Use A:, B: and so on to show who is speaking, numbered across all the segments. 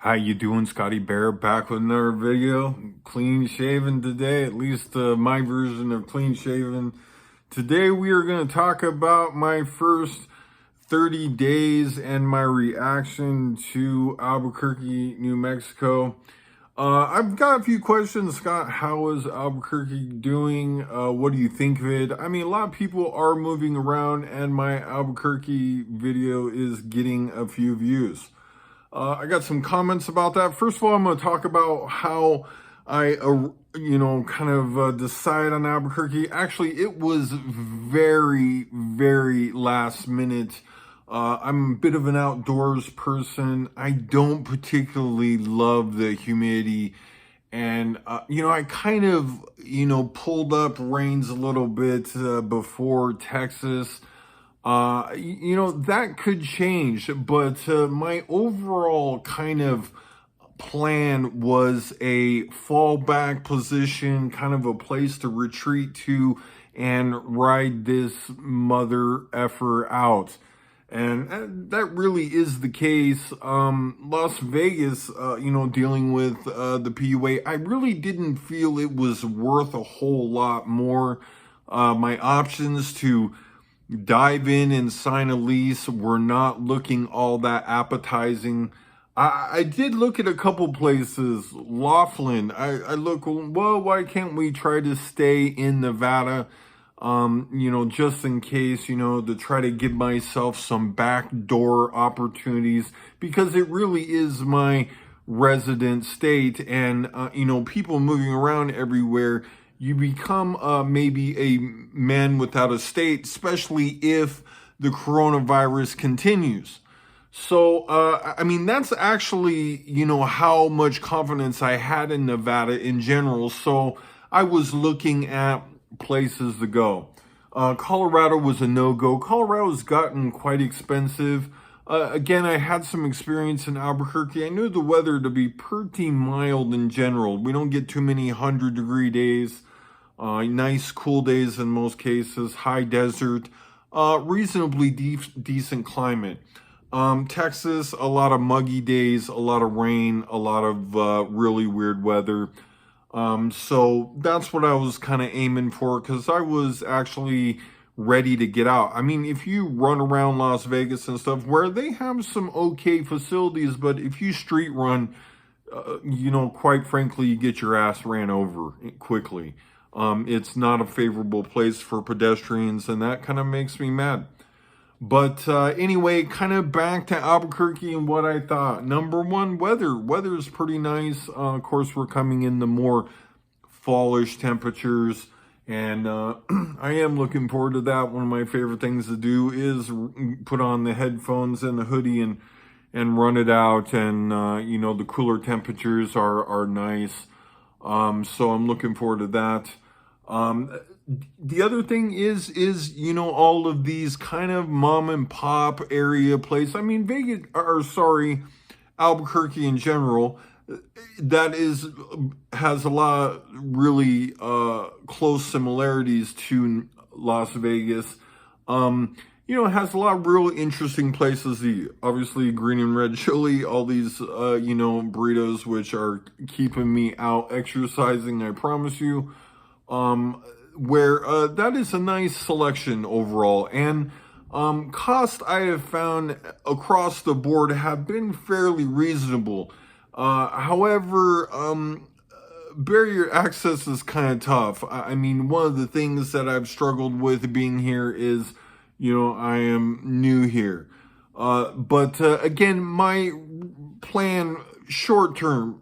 A: How you doing, Scotty Bear? Back with another video. Clean shaven today, at least my version of clean shaven. Today we are going to talk about my first 30 days and my reaction to Albuquerque, New Mexico. I've got a few questions, Scott. How is Albuquerque doing? What do you think of it? I mean, a lot of people are moving around, and my Albuquerque video is getting a few views. I got some comments about that. First of all, I'm going to talk about how I, decide on Albuquerque. Actually, it was very, very last minute. I'm a bit of an outdoors person. I don't particularly love the humidity. And, I kind of, pulled up reins a little bit before Texas. That could change, but my overall kind of plan was a fallback position, kind of a place to retreat to and ride this mother effer out. And that really is the case. Las Vegas, dealing with the PUA, I really didn't feel it was worth a whole lot more. My options to dive in and sign a lease were not looking all that appetizing. I did look at a couple places. Laughlin, I look, well, why can't we try to stay in Nevada? Just in case, to try to give myself some backdoor opportunities, because it really is my resident state. And, people moving around everywhere, you become maybe a man without a state, especially if the coronavirus continues. So, that's actually, how much confidence I had in Nevada in general. So I was looking at places to go. Colorado was a no-go. Colorado's gotten quite expensive. Again, I had some experience in Albuquerque. I knew the weather to be pretty mild in general. We don't get too many 100-degree days. Nice, cool days in most cases. High desert. Reasonably decent climate. Texas, a lot of muggy days, a lot of rain, a lot of really weird weather. So that's what I was kind of aiming for, because I was actually ready to get out. I mean, if you run around Las Vegas and stuff, where they have some okay facilities, but if you street run, quite frankly, you get your ass ran over quickly. It's not a favorable place for pedestrians, and that kind of makes me mad. But anyway, kind of back to Albuquerque and what I thought. Number one, weather. Weather is pretty nice. Of course, we're coming in the more fallish temperatures, and I am looking forward to that. One of my favorite things to do is put on the headphones and the hoodie and run it out. And, the cooler temperatures are nice. So I'm looking forward to that. The other thing is, all of these kind of mom and pop area places. I mean, Albuquerque in general, has a lot of really close similarities to Las Vegas. It has a lot of real interesting places to eat. Obviously, green and red chili, all these, burritos, which are keeping me out exercising, I promise you. Where that is a nice selection overall. And cost, I have found across the board, have been fairly reasonable. However, barrier access is kind of tough. I mean, one of the things that I've struggled with being here is, I am new here. But again, my plan short term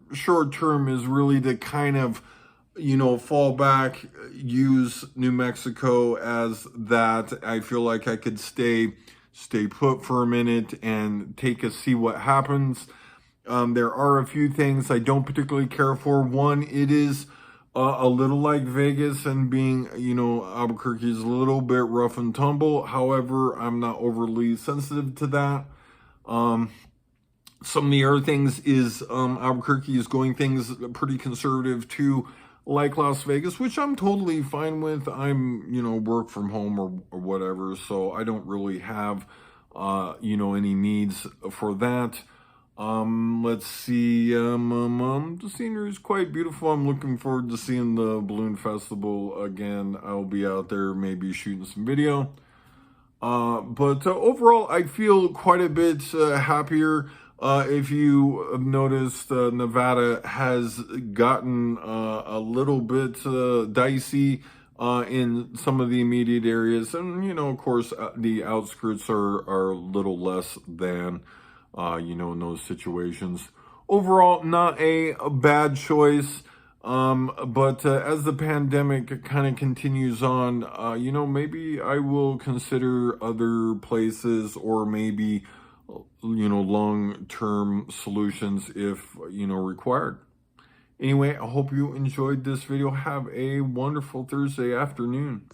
A: is really to kind of, fall back, use New Mexico as that. I feel like I could stay put for a minute and see what happens. There are a few things I don't particularly care for. One, it is a little like Vegas, and being, Albuquerque is a little bit rough and tumble. However, I'm not overly sensitive to that. Some of the other things is Albuquerque is going things pretty conservative too, like Las Vegas, which I'm totally fine with. I'm, work from home or whatever, so I don't really have, any needs for that. Let's see. The scenery is quite beautiful. I'm looking forward to seeing the balloon festival again. I'll be out there, maybe shooting some video. But overall, I feel quite a bit happier. If you have noticed, Nevada has gotten a little bit dicey in some of the immediate areas. And, of course, the outskirts are a little less than, in those situations. Overall, not a bad choice. But as the pandemic kind of continues on, maybe I will consider other places or maybe, long-term solutions if, required. Anyway, I hope you enjoyed this video. Have a wonderful Thursday afternoon.